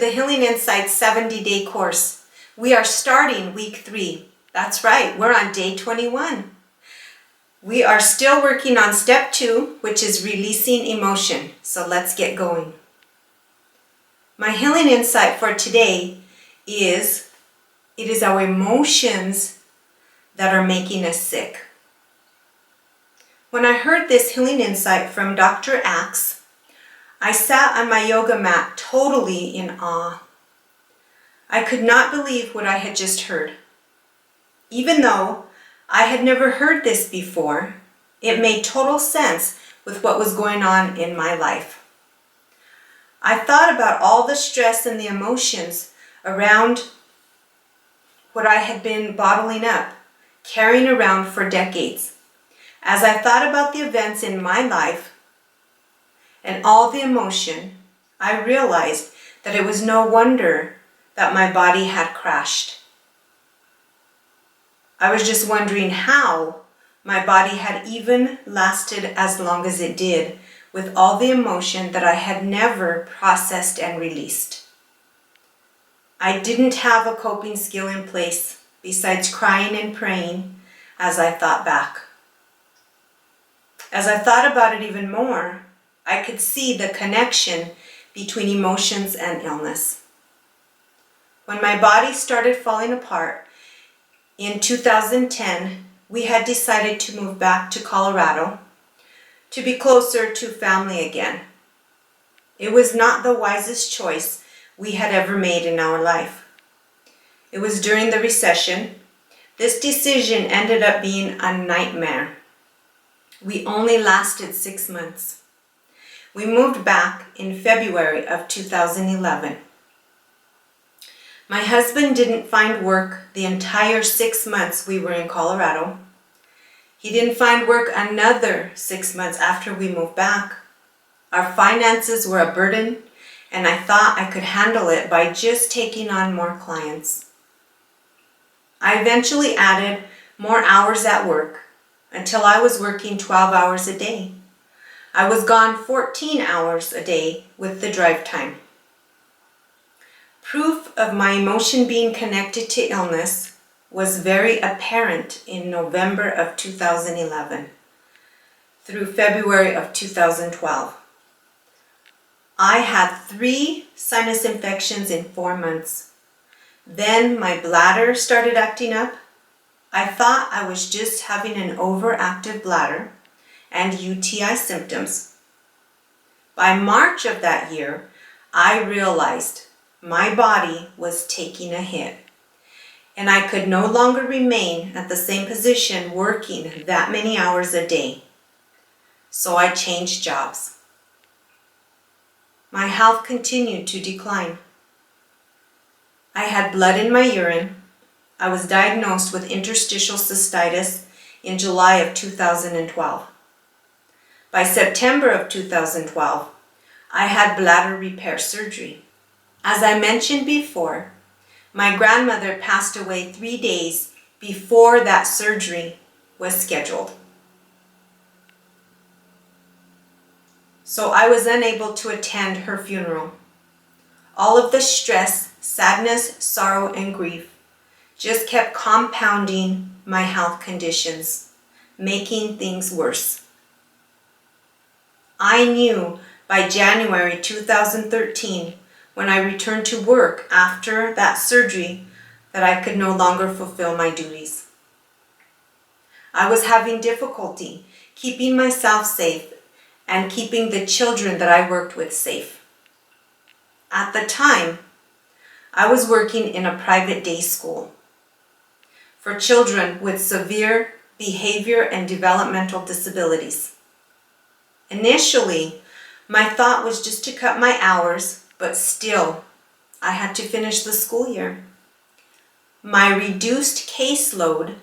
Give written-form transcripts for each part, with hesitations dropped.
the Healing Insights 70-day course. We are starting week 3. That's right, we're on day 21. We are still working on step 2, which is releasing emotion. So let's get going. My healing insight for today is, it is our emotions that are making us sick. When I heard this healing insight from Dr. Axe, I sat on my yoga mat totally in awe. I could not believe what I had just heard. Even though I had never heard this before, it made total sense with what was going on in my life. I thought about all the stress and the emotions around what I had been bottling up, carrying around for decades. As I thought about the events in my life and all the emotion, I realized that it was no wonder that my body had crashed. I was just wondering how my body had even lasted as long as it did with all the emotion that I had never processed and released. I didn't have a coping skill in place besides crying and praying as I thought back. As I thought about it even more, I could see the connection between emotions and illness. When my body started falling apart in 2010, we had decided to move back to Colorado to be closer to family again. It was not the wisest choice we had ever made in our life. It was during the recession. This decision ended up being a nightmare. We only lasted 6 months. We moved back in February of 2011. My husband didn't find work the entire 6 months we were in Colorado. He didn't find work another 6 months after we moved back. Our finances were a burden, and I thought I could handle it by just taking on more clients. I eventually added more hours at work until I was working 12 hours a day. I was gone 14 hours a day with the drive time. Proof of my emotion being connected to illness was very apparent in November of 2011 through February of 2012. I had 3 sinus infections in 4 months. Then my bladder started acting up. I thought I was just having an overactive bladder and UTI symptoms. By March of that year, I realized my body was taking a hit, and I could no longer remain at the same position working that many hours a day. So I changed jobs. My health continued to decline. I had blood in my urine. I was diagnosed with interstitial cystitis in July of 2012. By September of 2012, I had bladder repair surgery. As I mentioned before, my grandmother passed away 3 days before that surgery was scheduled. So I was unable to attend her funeral. All of the stress, sadness, sorrow, and grief just kept compounding my health conditions, making things worse. I knew by January 2013, when I returned to work after that surgery, that I could no longer fulfill my duties. I was having difficulty keeping myself safe and keeping the children that I worked with safe. At the time, I was working in a private day school for children with severe behavior and developmental disabilities. Initially, my thought was just to cut my hours, but still, I had to finish the school year. My reduced caseload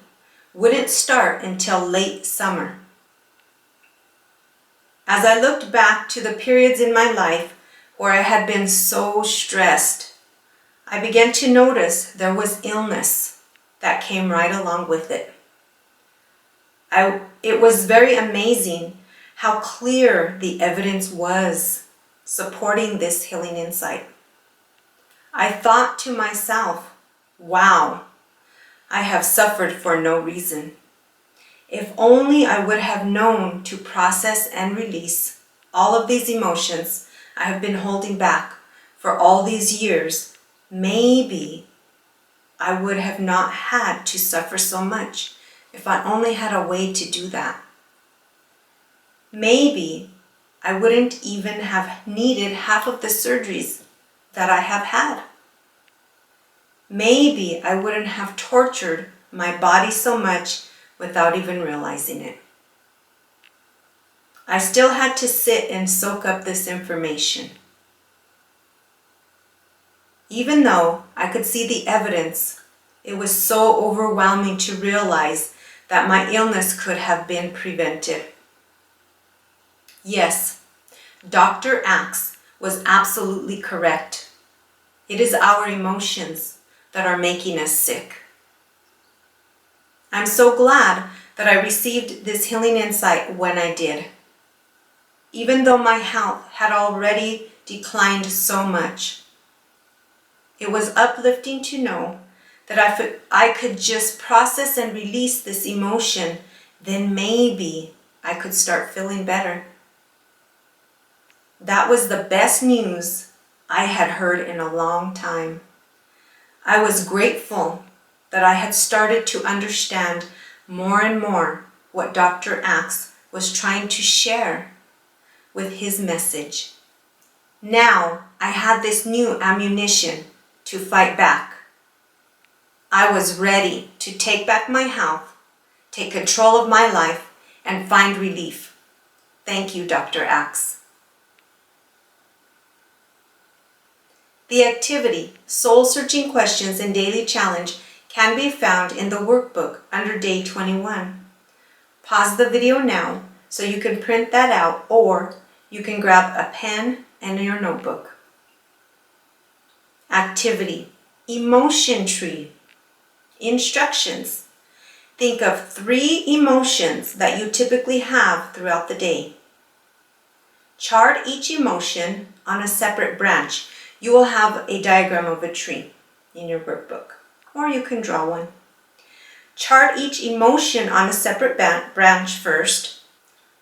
wouldn't start until late summer. As I looked back to the periods in my life where I had been so stressed, I began to notice there was illness that came right along with it. It was very amazing how clear the evidence was supporting this healing insight. I thought to myself, wow, I have suffered for no reason. If only I would have known to process and release all of these emotions I have been holding back for all these years, maybe I would have not had to suffer so much if I only had a way to do that. Maybe I wouldn't even have needed half of the surgeries that I have had. Maybe I wouldn't have tortured my body so much without even realizing it. I still had to sit and soak up this information. Even though I could see the evidence, it was so overwhelming to realize that my illness could have been prevented. Yes, Dr. Axe was absolutely correct. It is our emotions that are making us sick. I'm so glad that I received this healing insight when I did. Even though my health had already declined so much, it was uplifting to know that if I could just process and release this emotion, then maybe I could start feeling better. That was the best news I had heard in a long time. I was grateful that I had started to understand more and more what Dr. Axe was trying to share with his message. Now I had this new ammunition to fight back. I was ready to take back my health, take control of my life, and find relief. Thank you, Dr. Axe. The activity, Soul Searching Questions and Daily Challenge, can be found in the workbook under Day 21. Pause the video now so you can print that out, or you can grab a pen and your notebook. Activity, Emotion Tree. Instructions. Think of 3 emotions that you typically have throughout the day. Chart each emotion on a separate branch. You will have a diagram of a tree in your workbook, or you can draw one. Chart each emotion on a separate branch first.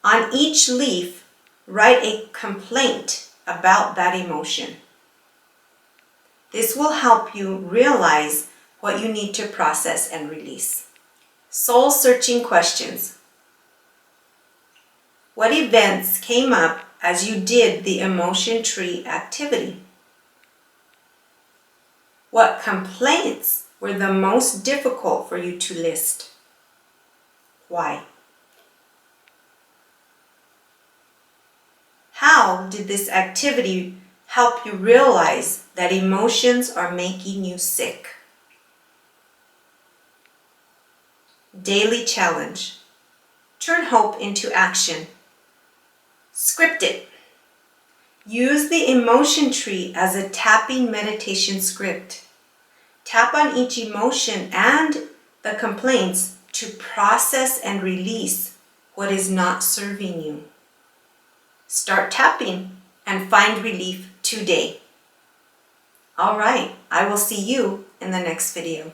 On each leaf, write a complaint about that emotion. This will help you realize what you need to process and release. Soul Searching Questions. What events came up as you did the emotion tree activity? What complaints were the most difficult for you to list? Why? How did this activity help you realize that emotions are making you sick? Daily Challenge. Turn hope into action. Script it. Use the emotion tree as a tapping meditation script. Tap on each emotion and the complaints to process and release what is not serving you. Start tapping and find relief today. All right, I will see you in the next video.